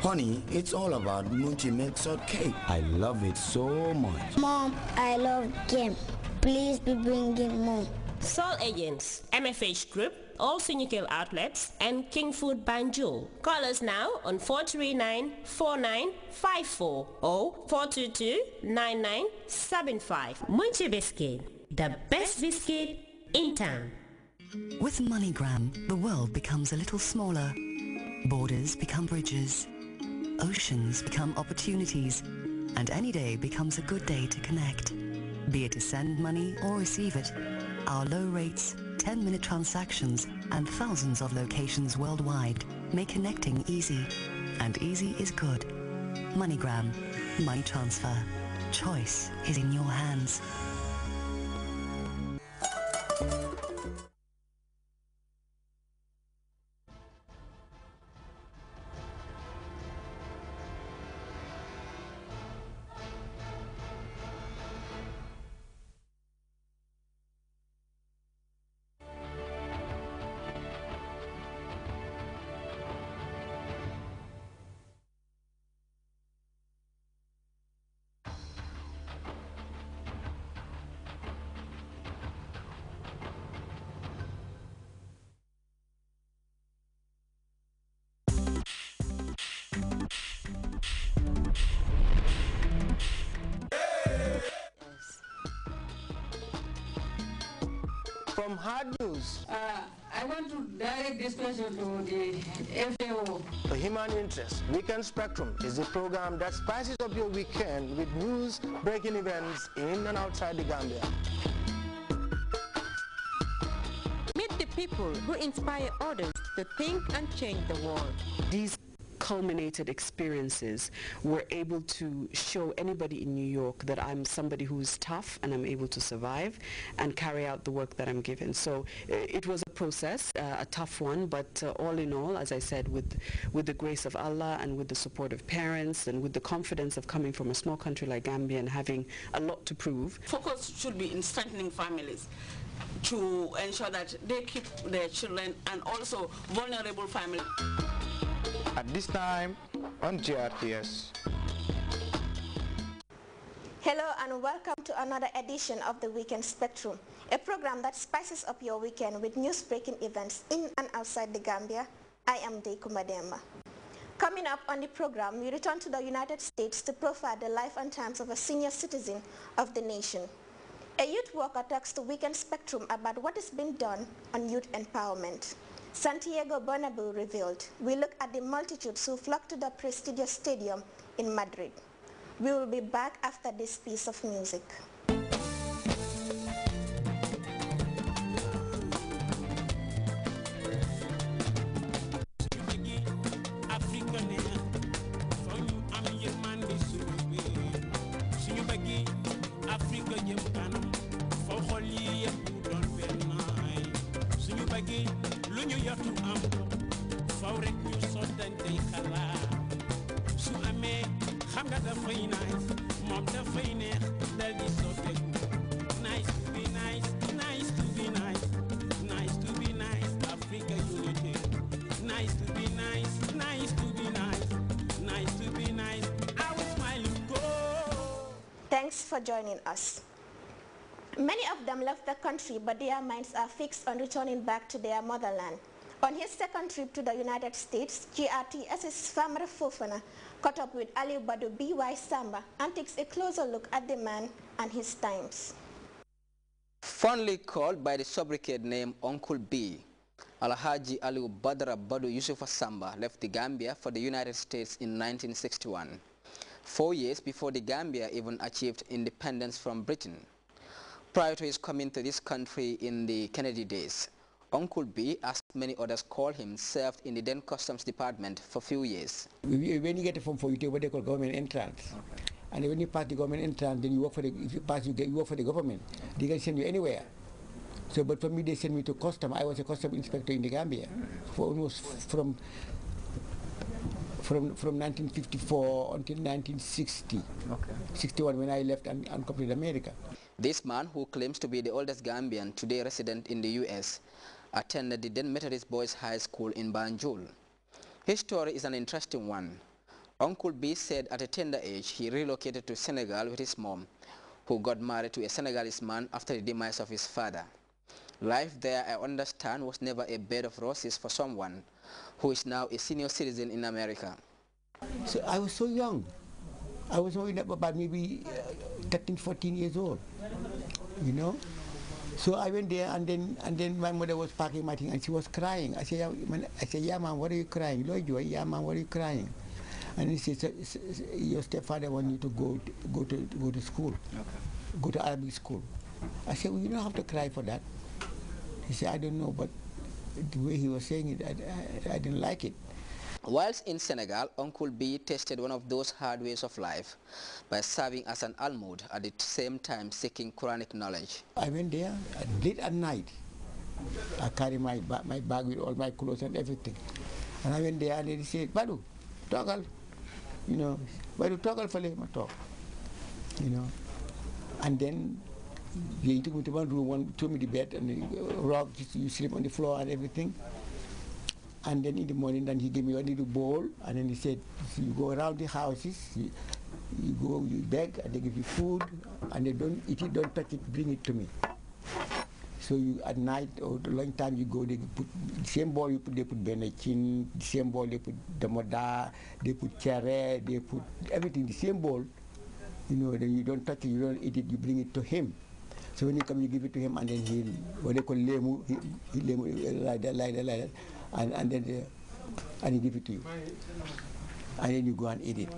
Honey, it's all about Munchie milk salt cake. I love it so much. Mom, I love game. Please be bringing more. Sol Agents, MFH Group, all Sinikil outlets, and King Food Banjul. Call us now on 439-4954 or 422-9975. Munchie Biscuit, the best biscuit in town. With MoneyGram, the world becomes a little smaller. Borders become bridges. Oceans become opportunities. And any day becomes a good day to connect. Be it to send money or receive it. Our low rates, 10-minute transactions, and thousands of locations worldwide make connecting easy. And easy is good. MoneyGram. Money transfer. Choice is in your hands. From hard news. I want to direct this question to the FAO. The Human Interest Weekend Spectrum is the program that spices up your weekend with news, breaking events in and outside the Gambia. Meet the people who inspire others to think and change the world. These culminated experiences were able to show anybody in New York that I'm somebody who's tough and I'm able to survive and carry out the work that I'm given. So it was a process, a tough one, but all in all, as I said, with the grace of Allah and with the support of parents and with the confidence of coming from a small country like Gambia and having a lot to prove. Focus should be in strengthening families to ensure that they keep their children and also vulnerable families. At this time on GRTS. Hello and welcome to another edition of the Weekend Spectrum, a program that spices up your weekend with news-breaking events in and outside the Gambia. I am Deku Madema. Coming up on the program, we return to the United States to profile the life and times of a senior citizen of the nation. A youth worker talks to Weekend Spectrum about what is being done on youth empowerment. Santiago Bernabeu revealed. We look at the multitudes who flocked to the prestigious stadium in Madrid. We will be back after this piece of music. Thanks for joining us. Many of them left the country, but their minds are fixed on returning back to their motherland. On his second trip to the United States, GRTS's Famara Fofana caught up with Ali Badu B.Y. Samba and takes a closer look at the man and his times. Fondly called by the sobriquet name Uncle B, Alhaji Ali Badra Badu Yusufa Samba left the Gambia for the United States in 1961, 4 years before the Gambia even achieved independence from Britain. Prior to his coming to this country in the Kennedy days, Uncle B, as many others call him, served in the then Customs Department for a few years. When you get a form for you take what they call government entrance. Okay. And when you pass the government entrance, then you work for the, if you pass, you work for the government. They can send you anywhere. So, but for me, they sent me to custom. I was a custom inspector in the Gambia for almost from 1954 until 1960. Okay. 61 when I left and completed America. This man, who claims to be the oldest Gambian today resident in the U.S., attended the then Methodist Boys High School in Banjul. His story is an interesting one. Uncle B said at a tender age he relocated to Senegal with his mom, who got married to a Senegalese man after the demise of his father. Life there, I understand, was never a bed of roses for someone who is now a senior citizen in America. So I was so young. I was only about maybe 13, 14 years old, you know. So I went there, and then my mother was packing my thing, and she was crying. I said, yeah, mom, what are you crying? Yeah, mom, what are you crying? And she said, your stepfather wants you to go to school, go to Arabic school. I said, well, you don't have to cry for that. He said, I don't know, but the way he was saying it, I didn't like it. Whilst in Senegal, Uncle B tested one of those hard ways of life by serving as an almood at the same time seeking Quranic knowledge. I went there late at night. I carried my bag with all my clothes and everything. And I went there and they said, Badu, toggle. You know, Badu, toggle for me, talk. You know. And then they took me to one room, took me to bed, and the rock, you sleep on the floor and everything. And then in the morning, then he gave me a little bowl, and then he said, you go around the houses, you go, you beg, and they give you food, and they don't eat it, don't touch it, bring it to me. So you, at night or the lunch time, you go, they put the same bowl, they put benachin, the same bowl, they put damoda, they put chere, they put everything, the same bowl. You know, then you don't touch it, you don't eat it, you bring it to him. So when you come, you give it to him, and then he, what they call lemu, he lemu, like that. And then he give it to you, and then you go and eat it.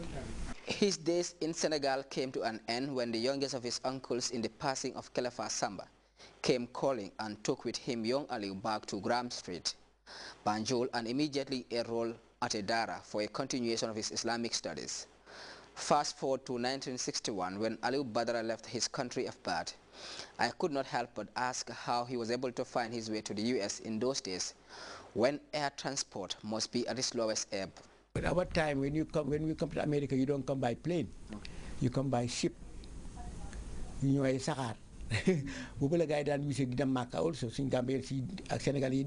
His days in Senegal came to an end when the youngest of his uncles in the passing of Khalifa Samba came calling and took with him young Aliu back to Graham Street, Banjul, and immediately enrolled at a Dara for a continuation of his Islamic studies. Fast forward to 1961 when Aliu Badara left his country of birth. I could not help but ask how he was able to find his way to the U.S. in those days, when air transport must be at its lowest ebb. But at our time, when we come to America, you don't come by plane. Okay. You come by ship. You know, a sakar. Bubula guy that we say did Maka also. In Gambia, Senegal, you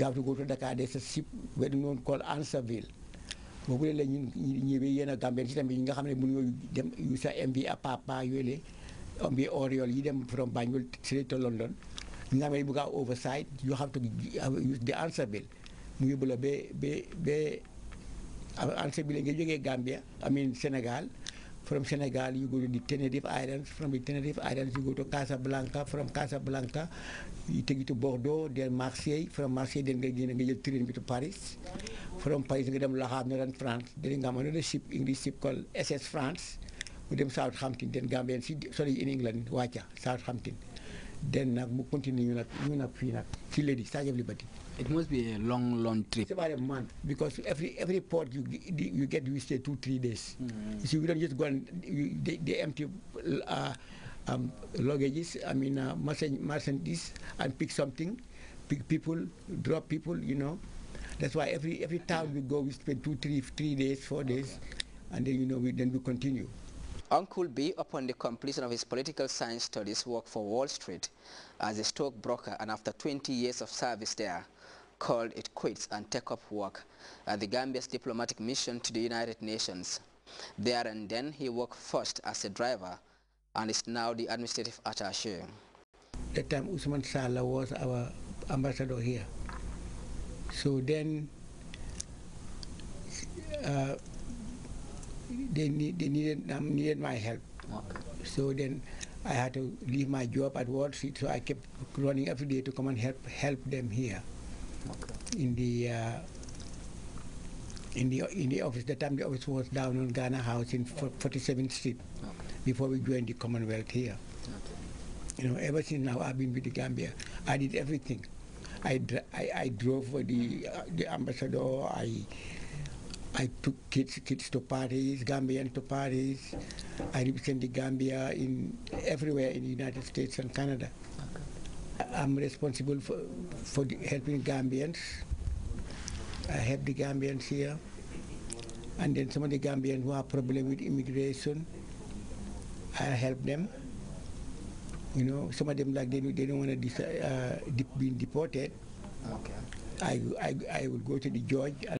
have to go to Dakar. There's a ship where known called Answerville. Bubula you yena Gambian system. You nga xamne mënu dem yu sa MB a papa yele MB Oriole yi dem from Banjul straight to London. You have oversight, you have to use the answer bill. Answer bill in Gambia, I mean Senegal. From Senegal, you go to the Tenerife Islands. From the Tenerife Islands, you go to Casablanca. From Casablanca, you take it to Bordeaux, then Marseille. From Marseille, then you get train to Paris. From Paris, you get to Le Havre, France. Then you have another ship, English ship called SS France. With them Southampton, then Gambia, sorry, in England, Wacha, Southampton. Then we continue everybody. It must be a long trip. It's about a month because every port you get, you stay 2-3 days. You see, we don't just go and they empty luggages. I mean, merchandise and pick something, pick people, drop people. You know, that's why every town we go, we spend 3 days, 4 days, and then then we continue. Uncle B, upon the completion of his political science studies, worked for Wall Street as a stockbroker, and after 20 years of service there, called it quits and took up work at the Gambia's diplomatic mission to the United Nations. There and then, he worked first as a driver and is now the administrative attaché. That time, Usman Saleh was our ambassador here. So then, they needed my help. Okay. So then I had to leave my job at Wall Street, so I kept running every day to come and help them here. Okay. In the office. That time the office was down on Ghana House in 47th Street. Okay. Before we joined the Commonwealth here. Okay. You know, ever since now I've been with the Gambia. I did everything. I drove for the ambassador. I took kids to parties, Gambian to parties. I represented Gambia everywhere in the United States and Canada. Okay. I'm responsible for helping Gambians. I help the Gambians here. And then some of the Gambians who have problems with immigration, I help them. You know, some of them like they don't want to be deported. Okay. I will go to the judge.